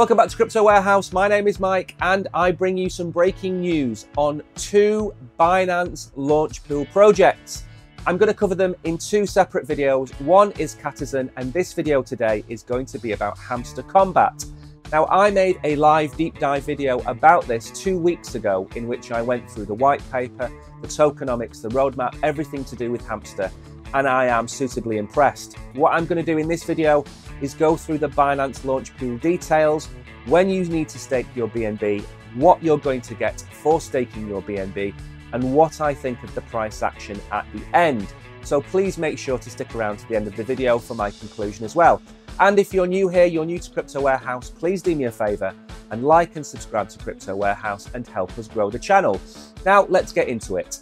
Welcome back to Crypto Warehouse. My name is Mike and I bring you some breaking news on two Binance Launchpool projects. I'm going to cover them in two separate videos. One is Catizen and this video today is going to be about Hamster Combat. Now, I made a live deep dive video about this 2 weeks ago in which I went through the white paper, the tokenomics, the roadmap, everything to do with Hamster, and I am suitably impressed. What I'm going to do in this video is go through the Binance Launchpool details, when you need to stake your BNB, what you're going to get for staking your BNB, and what I think of the price action at the end. So please make sure to stick around to the end of the video for my conclusion as well. And if you're new here, you're new to Crypto Warehouse, please do me a favor and like and subscribe to Crypto Warehouse and help us grow the channel. Now let's get into it.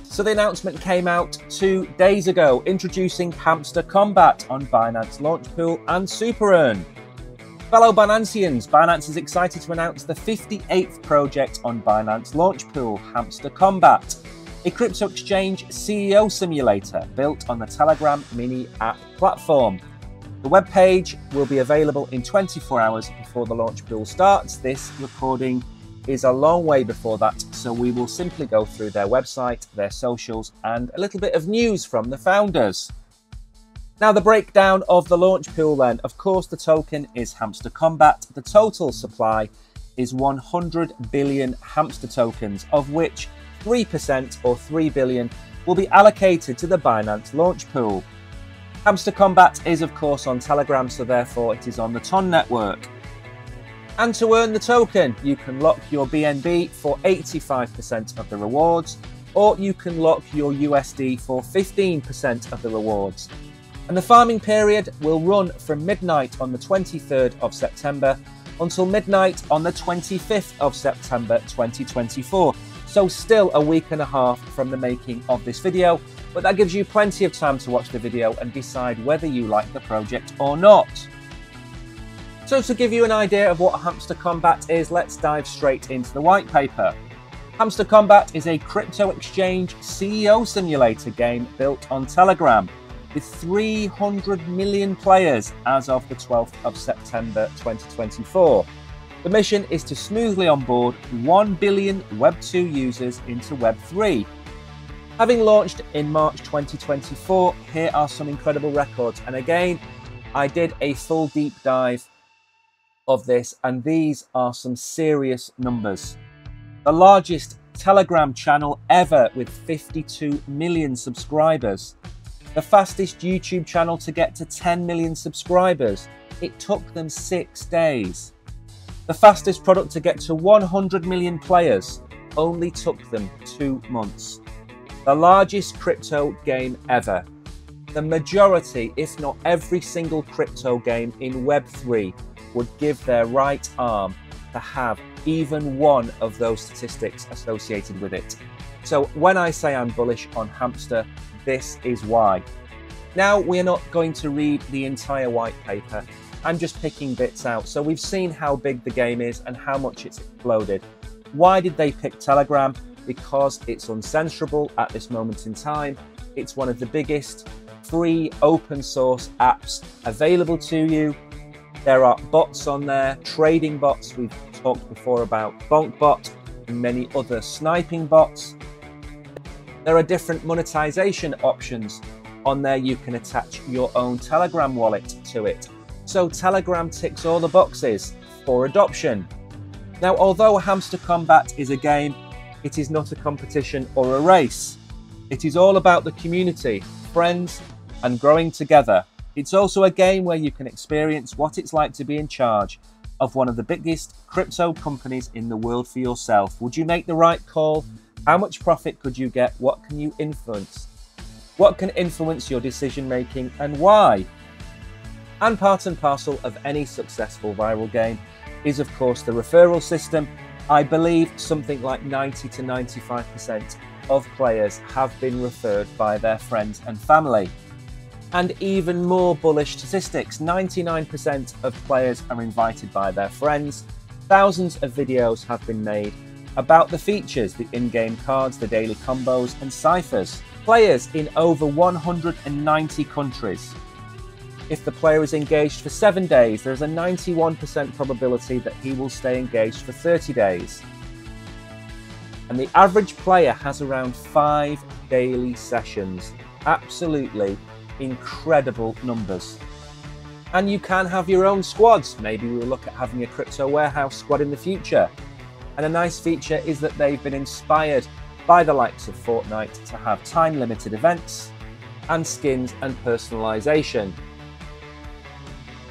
So the announcement came out 2 days ago, introducing Hamster Combat on Binance Launchpool and Super Earn. Fellow Binancians, Binance is excited to announce the 58th project on Binance Launchpool, Hamster Combat, a crypto exchange CEO simulator built on the Telegram mini app platform. The webpage will be available in 24 hours before the Launchpool starts. This recording is a long way before that, so we will simply go through their website, their socials, and a little bit of news from the founders. Now, the breakdown of the Launchpool then. Of course, the token is Hamster Combat. The total supply is 100 billion Hamster tokens, of which 3% or 3 billion will be allocated to the Binance Launchpool. Hamster Combat is of course on Telegram, so therefore it is on the TON network. And to earn the token, you can lock your BNB for 85% of the rewards, or you can lock your USD for 15% of the rewards. And the farming period will run from midnight on the 23rd of September until midnight on the 25th of September 2024. So still a week and a half from the making of this video, but that gives you plenty of time to watch the video and decide whether you like the project or not. So to give you an idea of what Hamster Combat is, let's dive straight into the white paper. Hamster Combat is a crypto exchange CEO simulator game built on Telegram with 300 million players as of the 12th of September 2024. The mission is to smoothly onboard 1 billion Web2 users into Web3. Having launched in March 2024, here are some incredible records. And again, I did a full deep dive of this, and these are some serious numbers. The largest Telegram channel ever with 52 million subscribers. The fastest YouTube channel to get to 10 million subscribers. It took them 6 days. The fastest product to get to 100 million players only took them 2 months. The largest crypto game ever. The majority, if not every single crypto game in Web3 would give their right arm to have even one of those statistics associated with it. So when I say I'm bullish on Hamster, this is why. Now, we're not going to read the entire white paper. I'm just picking bits out. So we've seen how big the game is and how much it's exploded. Why did they pick Telegram? Because it's uncensorable at this moment in time. It's one of the biggest free open source apps available to you. There are bots on there, trading bots. We've talked before about BonkBot and many other sniping bots. There are different monetization options on there. You can attach your own Telegram wallet to it. So Telegram ticks all the boxes for adoption. Now, although Hamster Combat is a game, it is not a competition or a race. It is all about the community, friends, and growing together. It's also a game where you can experience what it's like to be in charge of one of the biggest crypto companies in the world for yourself. Would you make the right call? How much profit could you get? What can you influence? What can influence your decision making and why? And part and parcel of any successful viral game is of course the referral system. I believe something like 90 to 95% of players have been referred by their friends and family. And even more bullish statistics, 99% of players are invited by their friends. Thousands of videos have been made about the features, the in-game cards, the daily combos and ciphers. Players in over 190 countries If the player is engaged for 7 days, there is a 91% probability that he will stay engaged for 30 days. And the average player has around 5 daily sessions. Absolutely incredible numbers. And you can have your own squads. Maybe we'll look at having a crypto warehouse squad in the future. And a nice feature is that they've been inspired by the likes of Fortnite to have time-limited events and skins and personalization.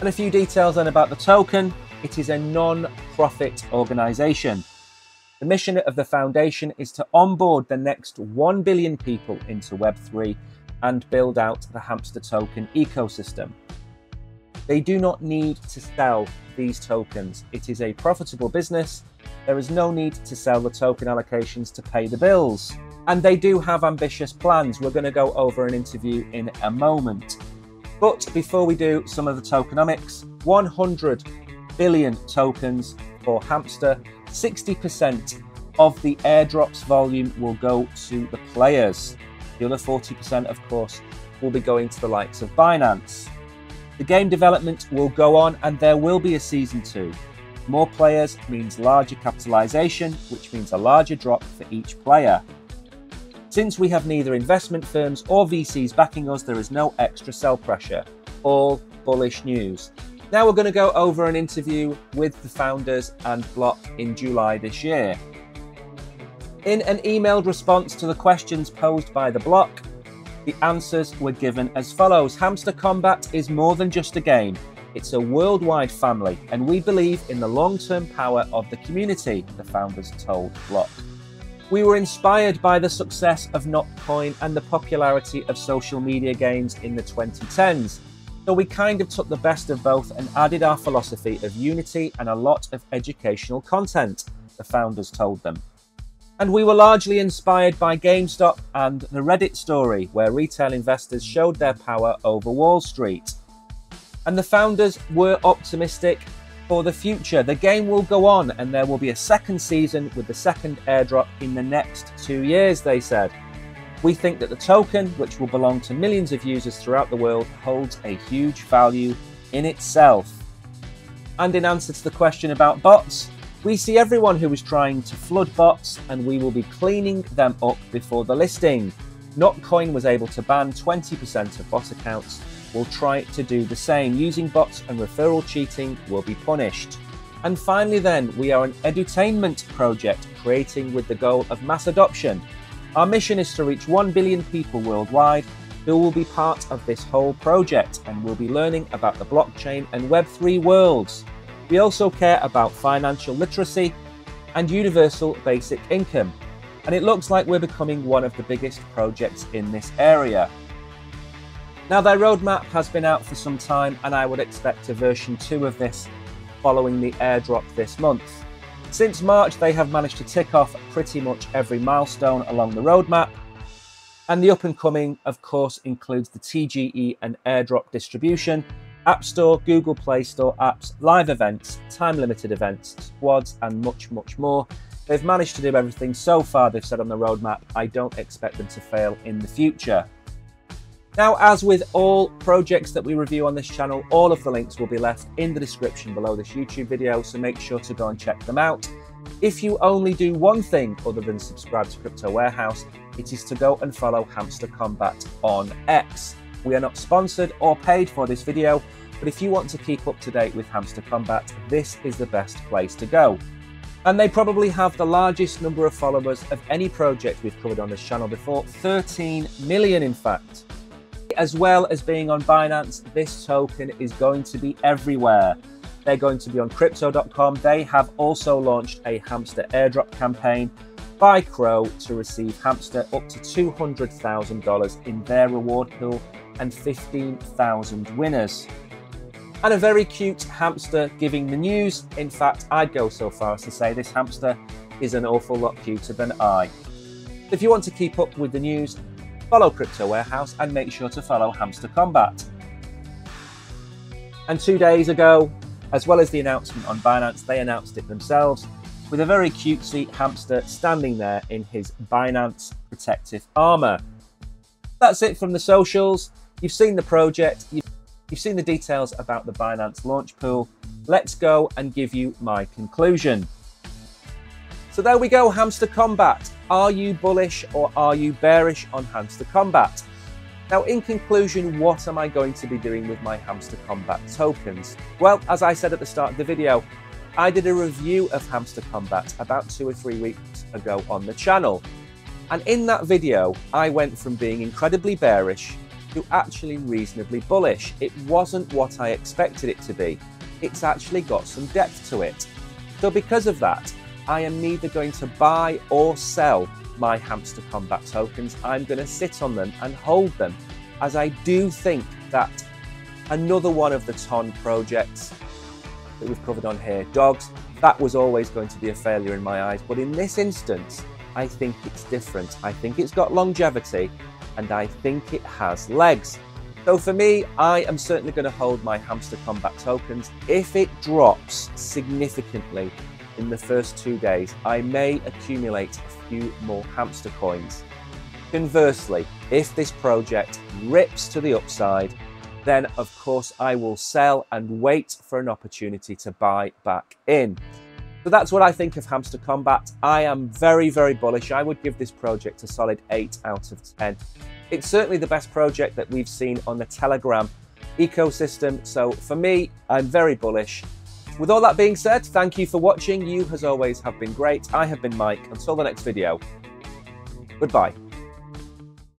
And a few details then about the token. It is a non-profit organization. The mission of the foundation is to onboard the next 1 billion people into Web3 and build out the Hamster token ecosystem. They do not need to sell these tokens. It is a profitable business. There is no need to sell the token allocations to pay the bills. And they do have ambitious plans. We're going to go over an interview in a moment. But before we do some of the tokenomics, 100 billion tokens for Hamster, 60% of the airdrops volume will go to the players. The other 40%, of course, will be going to the likes of Binance. The game development will go on and there will be a season 2. More players means larger capitalization, which means a larger drop for each player. Since we have neither investment firms or VCs backing us, there is no extra sell pressure. All bullish news. Now we're going to go over an interview with the founders and block in July this year. In an emailed response to the questions posed by the block, the answers were given as follows. Hamster Combat is more than just a game. It's a worldwide family, and we believe in the long-term power of the community, the founders told Block. We were inspired by the success of Notcoin and the popularity of social media games in the 2010s. So we kind of took the best of both and added our philosophy of unity and a lot of educational content, the founders told them. And we were largely inspired by GameStop and the Reddit story, where retail investors showed their power over Wall Street. And the founders were optimistic for the future. The game will go on and there will be a second season with the second airdrop in the next 2 years, they said. We think that the token, which will belong to millions of users throughout the world, holds a huge value in itself. And in answer to the question about bots, we see everyone who is trying to flood bots and we will be cleaning them up before the listing. Notcoin was able to ban 20% of bot accounts. We'll try to do the same. Using bots and referral cheating will be punished. And finally then, we are an edutainment project creating with the goal of mass adoption. Our mission is to reach 1 billion people worldwide who will be part of this whole project and will be learning about the blockchain and Web3 worlds. We also care about financial literacy and universal basic income. And it looks like we're becoming one of the biggest projects in this area. Now, their roadmap has been out for some time, and I would expect a version 2 of this following the airdrop this month. Since March, they have managed to tick off pretty much every milestone along the roadmap. And the up and coming, of course, includes the TGE and airdrop distribution, App Store, Google Play Store apps, live events, time-limited events, squads, and much, much more. They've managed to do everything so far they've said on the roadmap. I don't expect them to fail in the future. Now, as with all projects that we review on this channel, all of the links will be left in the description below this YouTube video, so make sure to go and check them out. If you only do one thing other than subscribe to Crypto Warehouse, it is to go and follow Hamster Combat on X. We are not sponsored or paid for this video, but if you want to keep up to date with Hamster Combat, this is the best place to go. And they probably have the largest number of followers of any project we've covered on this channel before, 13 million in fact. As well as being on Binance, this token is going to be everywhere. They're going to be on crypto.com. They have also launched a Hamster airdrop campaign by Crow to receive Hamster up to $200,000 in their reward pool and 15,000 winners. And a very cute hamster giving the news. In fact, I'd go so far as to say this hamster is an awful lot cuter than I. If you want to keep up with the news, follow Crypto Warehouse and make sure to follow Hamster Combat. And 2 days ago, as well as the announcement on Binance, they announced it themselves with a very cutesy hamster standing there in his Binance protective armor. That's it from the socials. You've seen the project. You've seen the details about the Binance Launchpool. Let's go and give you my conclusion. So there we go, Hamster Combat. Are you bullish or are you bearish on Hamster Combat? Now, in conclusion, what am I going to be doing with my Hamster Combat tokens? Well, as I said at the start of the video, I did a review of Hamster Combat about 2 or 3 weeks ago on the channel. And in that video, I went from being incredibly bearish to actually reasonably bullish. It wasn't what I expected it to be. It's actually got some depth to it. So because of that, I am neither going to buy or sell my Hamster Combat tokens. I'm going to sit on them and hold them, as I do think that another one of the ton projects that we've covered on here, dogs, that was always going to be a failure in my eyes. But in this instance, I think it's different. I think it's got longevity and I think it has legs. So for me, I am certainly going to hold my Hamster Combat tokens. If it drops significantly in the first 2 days, I may accumulate a few more hamster coins. Conversely, if this project rips to the upside, then of course I will sell and wait for an opportunity to buy back in. So that's what I think of Hamster Combat. I am very, very bullish. I would give this project a solid 8 out of 10. It's certainly the best project that we've seen on the Telegram ecosystem. So for me, I'm very bullish. With all that being said, thank you for watching. You, as always, have been great. I have been Mike. Until the next video, goodbye.